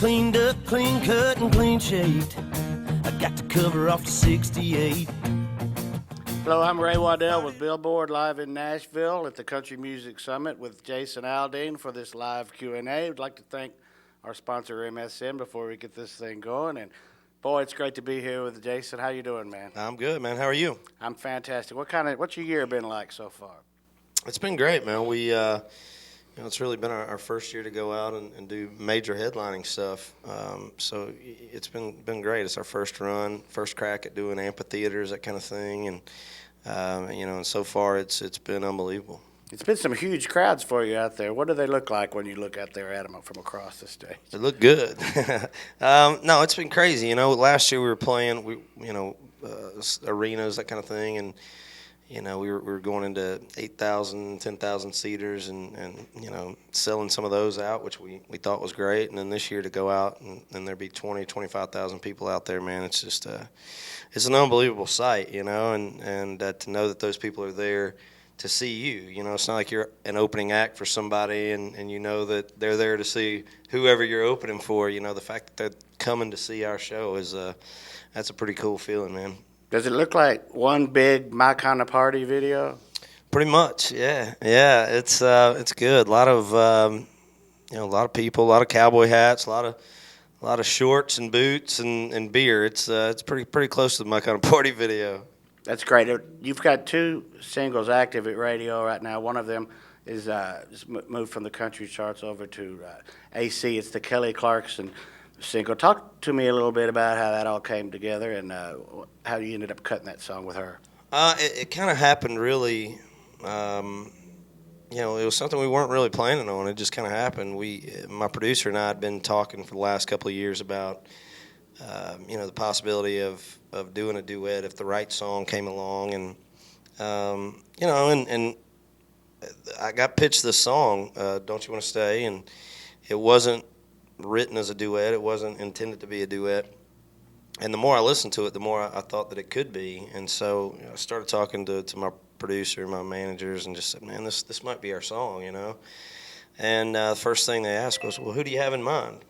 Cleaned up, clean cut, and clean shaved. I got the cover off the 68. Hello, I'm Ray Waddell with Billboard live in Nashville at the Country Music Summit with Jason Aldean for this live Q&A. I'd like to thank our sponsor MSN before we get this thing going. And boy, it's great to be here with Jason. How you doing, man? I'm good, man. How are you? I'm fantastic. What's your year been like so far? It's been great, man. It's really been our first year to go out and do major headlining stuff. So it's been great. It's our first run, first crack at doing amphitheaters, that kind of thing, and and so far it's been unbelievable. It's been some huge crowds for you out there. What do they look like when you look out there at them from across the stage? They look good. No, it's been crazy. Last year we were playing, arenas, that kind of thing, and we were going into 8,000, 10,000 seaters and selling some of those out, which we thought was great. And then this year to go out and there'd be 20, 25,000 people out there, man, it's just it's an unbelievable sight, and to know that those people are there to see you. It's not like you're an opening act for somebody and that they're there to see whoever you're opening for. The fact that they're coming to see our show that's a pretty cool feeling, man. Does it look like one big My Kind of Party video? Pretty much, yeah. It's good. A lot of people, a lot of cowboy hats, a lot of shorts and boots and beer. It's pretty close to the My Kind of Party video. That's great. You've got two singles active at radio right now. One of them is just moved from the country charts over to AC. It's the Kelly Clarkson single. Talk to me a little bit about how that all came together and how you ended up cutting that song with her. It kind of happened really. It was something we weren't really planning on. It just kind of happened. My producer and I had been talking for the last couple of years about the possibility of doing a duet if the right song came along, and and I got pitched this song, "Don't You Want to Stay," and it wasn't written as a duet. It wasn't intended to be a duet. And the more I listened to it, the more I thought that it could be. And so I started talking to my producer and my managers and just said, man, this might be our song, And the first thing they asked was, well, who do you have in mind?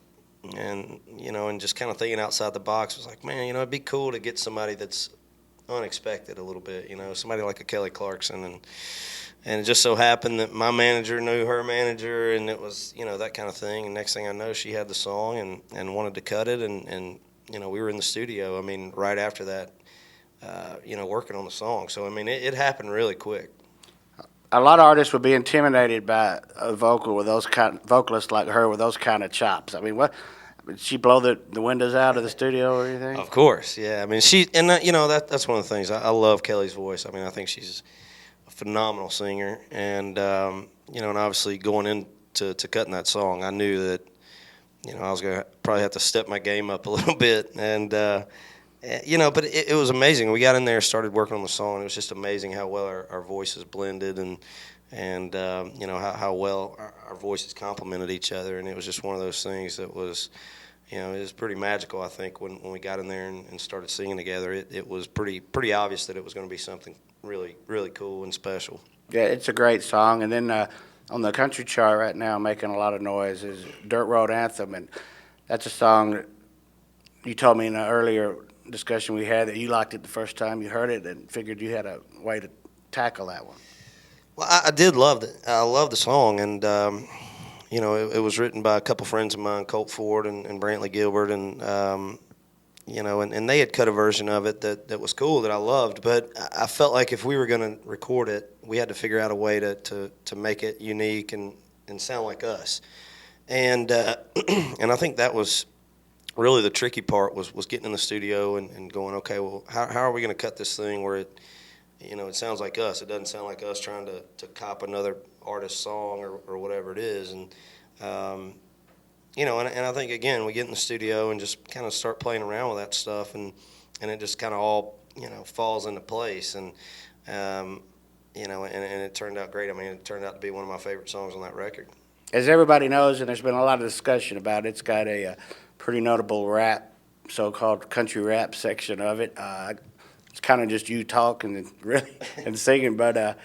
And, and just kind of thinking outside the box was like, man, it'd be cool to get somebody that's unexpected a little bit, somebody like a Kelly Clarkson. And it just so happened that my manager knew her manager, and it was, that kind of thing. And next thing I know, she had the song and wanted to cut it. And we were in the studio, right after that, working on the song. So, it happened really quick. A lot of artists would be intimidated by a vocalist like her with those kind of chops. What? Did she blow the windows out of the studio or anything? Of course, yeah. That's one of the things. I love Kelly's voice. I think she's phenomenal singer, and and obviously going into cutting that song, I knew that I was gonna probably have to step my game up a little bit, and but it was amazing. We got in there, started working on the song, and it was just amazing how well our voices blended, and how well our voices complemented each other, and it was just one of those things that was. It was pretty magical, I think, when we got in there and started singing together. It was pretty obvious that it was going to be something really, really cool and special. Yeah, it's a great song. And then on the country chart right now, making a lot of noise is Dirt Road Anthem. And that's a song that you told me in an earlier discussion we had that you liked it the first time you heard it and figured you had a way to tackle that one. Well, I did love it. I love the song, and it was written by a couple friends of mine, Colt Ford and Brantley Gilbert, and and they had cut a version of it that was cool, that I loved. But I felt like if we were going to record it, we had to figure out a way to make it unique and sound like us. And and I think that was really the tricky part was getting in the studio and going, okay, well, how are we going to cut this thing where it sounds like us? It doesn't sound like us trying to cop another artist's song or whatever it is. And and I think, again, we get in the studio and just kind of start playing around with that stuff, and it just kind of all, falls into place. And, and it turned out great. It turned out to be one of my favorite songs on that record. As everybody knows, and there's been a lot of discussion about it, it's got a pretty notable rap, so-called country rap section of it. It's kind of just you talking and singing, but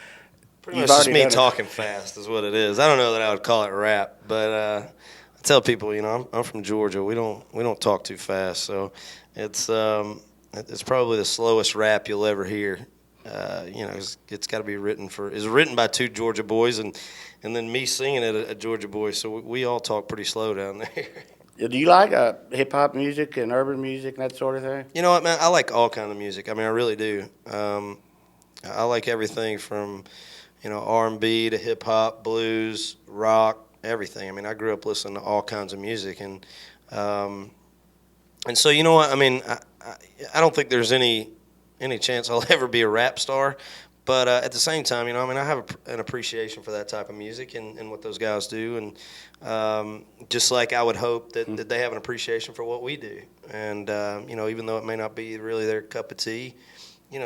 pretty much just me talking fast is what it is. I don't know that I would call it rap, but I tell people, I'm from Georgia. We don't talk too fast, so it's probably the slowest rap you'll ever hear. It's got to be written by two Georgia boys, and then me singing it a Georgia boy. So we all talk pretty slow down there. Do you like hip hop music and urban music and that sort of thing? You know what, man? I like all kind of music. I mean, I really do. I like everything from R&B to hip hop, blues, rock, everything. I mean, I grew up listening to all kinds of music, and so you know what? I mean, I don't think there's any chance I'll ever be a rap star, but at the same time, I have an appreciation for that type of music and what those guys do, and just like I would hope that they have an appreciation for what we do, and even though it may not be really their cup of tea,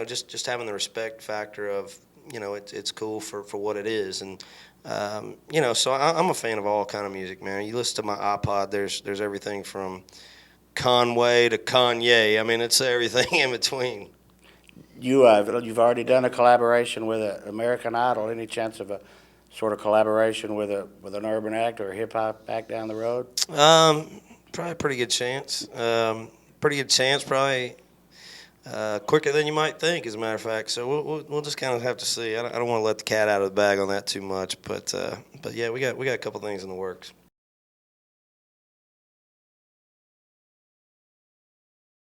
just having the respect factor of it's cool for what it is, and so I'm a fan of all kind of music, man. You listen to my iPod, there's everything from Conway to Kanye. I mean, it's everything in between. You've already done a collaboration with American Idol. Any chance of a sort of collaboration with an urban act or a hip hop act down the road? Probably a pretty good chance. Probably quicker than you might think, as a matter of fact. So we'll just kind of have to see. I don't want to let the cat out of the bag on that too much, but yeah, we got a couple things in the works.